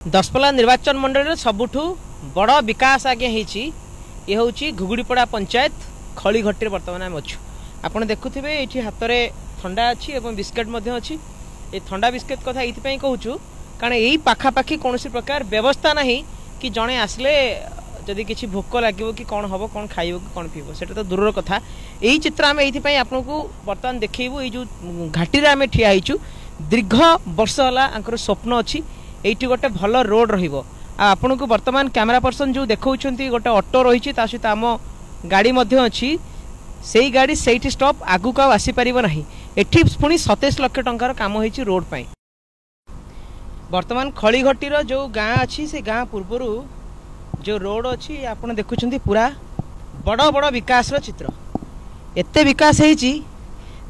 दशपल्ला निर्वाचन मंडल सबुठू बड़ विकास आगे ये हूँ घुगुड़ीपड़ा पंचायत खड़ीघटी बर्तमान आम अच्छु आपड़ देखुवे ये हाथ में थंडा अच्छी और बिस्केट अच्छी ये थंडा बिस्केट कथा ये कहूँ कारण यही पाखापाखि कौन प्रकार व्यवस्था ना कि जड़े आसले जदि किसी भोक लगे कि कौन हम कौन खाइब कि कौन पीब से तो दूर कथा यही चित्र आम ये आपको बर्तमान देखू ये जो घाटी आम ठिया दीर्घ वर्ष है स्वप्न अच्छी ये गोटे भल रोड रपन को बर्तमान कैमरा पर्सन जो देखा गोटे ऑटो रही सहित आम गाड़ी अच्छी से ही गाड़ी से स्टॉप आगू को आसीपर ना एटी पुणी 27 लाख टंकार काम हो रोड पर बर्तमान खड़ीघटीर जो गाँ अच्छी से गाँ पूर्वर जो रोड अच्छी आपड़ देखुं पूरा बड़ बड़ विकास चित्र एते विकास होती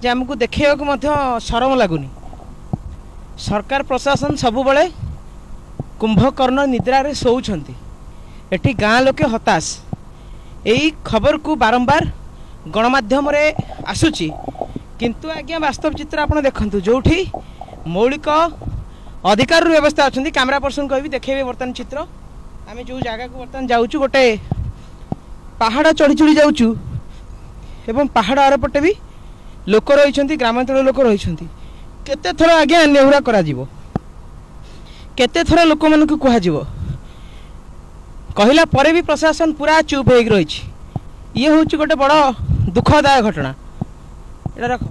आमको देखा शरम लगुनि सरकार प्रशासन सबुबले कुंभकर्ण निद्रा रे सोउछंती एठी गाँ लोके हताश यही खबर को बारंबार गणमाध्यम रे आसुची किंतु आज्ञा वास्तव चित्र आपन देखंतु जोठी मौलिक अधिकार व्यवस्था अच्छी कैमरा पर्सन कह देखेबे बर्तमान चित्र आम जो जगह को बर्तमान जाऊँ गोटे पहाड़ चढ़ी चढ़ी जाऊँ एवं पहाड़ आरपटे भी लोक रही ग्रामांचल लोक रही केते थर आज्ञा नेहुरा करा जीवो केते थर लोक मान कह कहला परे भी प्रशासन पूरा चुप हो रही ये हूँ गोटे बड़ दुखदायक घटना। रख